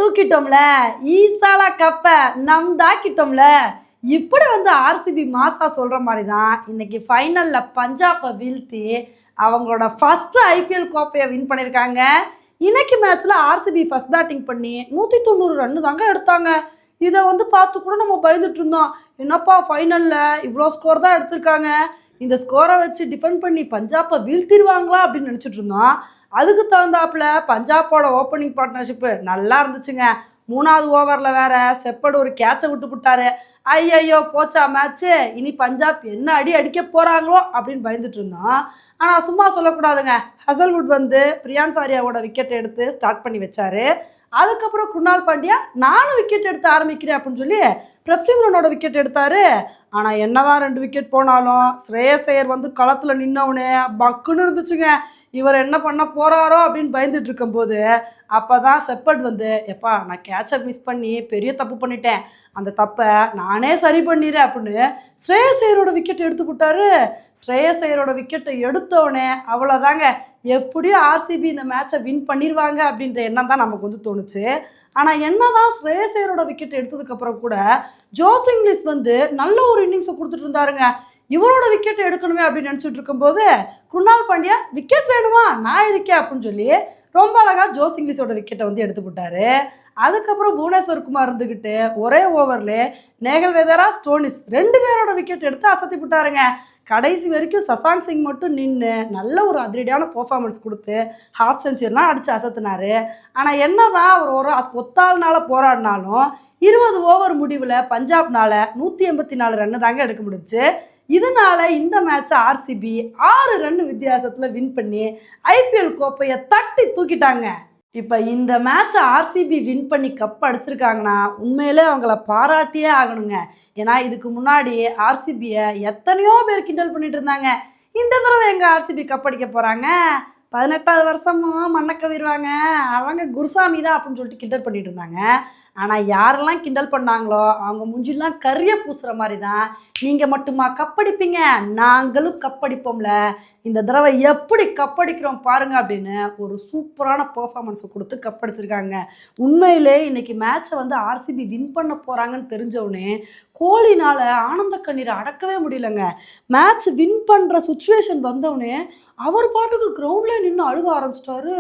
தூக்கிட்டோம்ல, ஈசாலா கப்ப நம் தாக்கிட்டோம்ல. இப்படி வந்து ஆர்சிபி மாசா சொல்ற மாதிரி தான் இன்னைக்கு ஃபைனல்ல பஞ்சாபை வீழ்த்தி அவங்களோட ஃபர்ஸ்ட் ஐபிஎல் கோப்பையை வின் பண்ணியிருக்காங்க. இன்னைக்கு மேட்ச்ல ஆர்சிபி ஃபர்ஸ்ட் பேட்டிங் பண்ணி 190 ரன் தாங்க எடுத்தாங்க. இதை வந்து பார்த்து கூட நம்ம பயந்துட்டு இருந்தோம், என்னப்பா ஃபைனல்ல இவ்வளோ ஸ்கோர் தான் எடுத்திருக்காங்க, இந்த ஸ்கோரை வச்சு டிஃபெண்ட் பண்ணி பஞ்சாபை வீழ்த்திடுவாங்களா அப்படின்னு நினச்சிட்டு இருந்தோம். அதுக்கு தகுந்தாப்புல பஞ்சாபோட ஓப்பனிங் பார்ட்னர்ஷிப்பு நல்லா இருந்துச்சுங்க. 3வது ஓவரில் வேற செப்படு ஒரு கேட்சை விட்டு விட்டாரு. ஐயையோ போச்சா மேட்ச்சு, இனி பஞ்சாப் என்ன அடி அடிக்க போகிறாங்களோ அப்படின்னு பயந்துட்டு இருந்தோம். ஆனால் சும்மா சொல்லக்கூடாதுங்க, ஹசல்வுட் வந்து பிரியான் சாரியாவோட விக்கெட் எடுத்து ஸ்டார்ட் பண்ணி வச்சாரு. அதுக்கப்புறம் குருணால் பாண்டியா நானும் விக்கெட் எடுத்து ஆரம்பிக்கிறேன் அப்படின்னு சொல்லி பிரப்சிம்ரனோட விக்கெட் எடுத்தாரு. ஆனால் என்னதான் 2 விக்கெட் போனாலும் ஸ்ரேயஸ் ஐயர் வந்து களத்தில் நின்னவுனே பக்குன்னு இருந்துச்சுங்க. இவர் என்ன பண்ண போகிறாரோ அப்படின்னு பயந்துட்டு இருக்கும்போது அப்போ தான் செப்பர்ட் வந்து, எப்பா நான் கேட்சை மிஸ் பண்ணி பெரிய தப்பு பண்ணிட்டேன், அந்த தப்பை நானே சரி பண்ணிடுறேன் அப்படின்னு ஸ்ரேயஸ் ஐயரோட விக்கெட் எடுத்து விட்டாரு. ஸ்ரேயஸ் ஐயரோட விக்கெட்டை எடுத்தோடனே அவ்வளோதாங்க, எப்படியும் ஆர்சிபி இந்த மேட்சை வின் பண்ணிடுவாங்க அப்படின்ற எண்ணம் தான் நமக்கு வந்து தோணுச்சு. ஆனால் என்னதான் ஸ்ரேயஸ் ஐயரோட விக்கெட் எடுத்ததுக்கப்புறம் கூட ஜோஸ் இங்கிலீஷ் வந்து நல்ல ஒரு இன்னிங்ஸை கொடுத்துட்டு இருந்தாருங்க. இவரோட விக்கெட் எடுக்கணுமே அப்படின்னு நினச்சிட்டு இருக்கும்போது குருணால் பாண்டியா விக்கெட் வேணுமா நான் இருக்கேன் அப்படின்னு சொல்லி ரொம்ப அழகாக ஜோஸ் இங்கிலீஷோட விக்கெட்டை வந்து எடுத்து போட்டாரு. அதுக்கப்புறம் புவனேஸ்வர் குமார் இருந்துக்கிட்டு ஒரே ஓவர்லே நேகல் வேதரா ஸ்டோனிஸ் 2 பேரோட விக்கெட் எடுத்து அசத்தி போட்டாருங்க. கடைசி வரைக்கும் சசாங்க் சிங் மட்டும் நின்று நல்ல ஒரு அதிரடியான பெர்ஃபார்மன்ஸ் கொடுத்து ஹாஃப் செஞ்சுரிலாம் அடித்து அசத்தினாரு. ஆனால் என்னதான் அவர் ஒரு ஒத்தாள்னால போராடினாலும் 20 ஓவர் முடிவில் பஞ்சாப்னால 184 ரன்னு தாங்க எடுக்க முடிஞ்சு. இதனால இந்த மேட்சை ஆர்சிபி 6 ரன் வித்தியாசத்தில் வின் பண்ணி ஐபிஎல் கோப்பையை தட்டி தூக்கிட்டாங்க. இப்போ இந்த மேட்சை ஆர்சிபி வின் பண்ணி கப் அடிச்சிருக்காங்கன்னா உண்மையிலே அவங்கள பாராட்டியே ஆகணுங்க. ஏன்னா இதுக்கு முன்னாடி ஆர்சிபியை எத்தனையோ பேர் கிண்டல் பண்ணிட்டு இருந்தாங்க, இந்த தடவை எங்கள் ஆர்சிபி கப் அடிக்க போகிறாங்க, 18வது வருஷமும் மண்ணை கவிடுவாங்க, அவங்க குருசாமி தான் அப்படின்னு சொல்லிட்டு கிண்டல் பண்ணிட்டு இருந்தாங்க. ஆனால் யாரெல்லாம் கிண்டல் பண்ணாங்களோ அவங்க மூஞ்சிலாம் கரிய பூசுகிற மாதிரி தான், நீங்கள் மட்டுமா கப்படிப்பீங்க, நாங்களும் கப்படிப்போம்ல, இந்த தடவை எப்படி கப்படிக்கிறோம் பாருங்க அப்படின்னு ஒரு சூப்பரான பெர்ஃபார்மன்ஸை கொடுத்து கப்படிச்சிருக்காங்க. உண்மையிலே இன்னைக்கு மேட்சை வந்து ஆர்சிபி வின் பண்ண போகிறாங்கன்னு தெரிஞ்சவுடனே கோலினால் ஆனந்த கண்ணீரை அடக்கவே முடியலங்க. மேட்ச் வின் பண்ணுற சுச்சுவேஷன் வந்தவுடனே அவர் பாட்டுக்கு கிரவுண்டில் நின்று அழுக ஆரம்பிச்சிட்டாரு.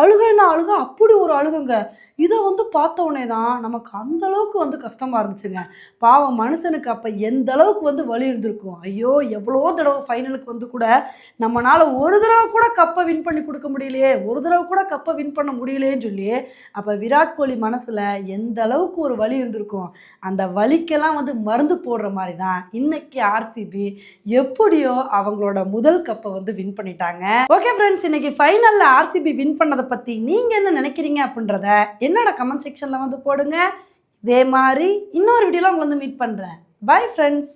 அழுகைன்னா அழுக, அப்படி ஒரு அழுகுங்க. இதை வந்து பார்த்தவுடனே தான் நமக்கு அந்தளவுக்கு வந்து கஷ்டமாக இருந்துச்சுங்க. பாவம் மனுஷனுக்கு அப்போ எந்த அளவுக்கு வந்து வலி இருந்திருக்கும். ஐயோ எவ்வளோ தடவை ஃபைனலுக்கு வந்து கூட நம்மளால் ஒரு தடவை கூட கப்பை வின் பண்ணி கொடுக்க முடியலையே, ஒரு தடவை கூட கப்பை வின் பண்ண முடியலையேன்னு சொல்லி அப்போ விராட் கோலி மனசில் எந்த அளவுக்கு ஒரு வலி இருந்திருக்கும். அந்த வலிக்கெல்லாம் வந்து மருந்து போடுற மாதிரி தான் இன்னைக்கு ஆர்சிபி எப்படியோ அவங்களோட முதல் கப்பை வந்து வின் பண்ணிட்டாங்க. ஓகே ஃப்ரெண்ட்ஸ், இன்னைக்கு ஃபைனலில் ஆர்சிபி வின் பண்ணதை பற்றி நீங்கள் என்ன நினைக்கிறீங்க அப்படின்றத என்னோட கமெண்ட் செக்ஷனில் வந்து போடுங்க. இதே மாதிரி இன்னொரு வீடியோவில் உங்களை வந்து மீட் பண்ணுறேன். Bye friends.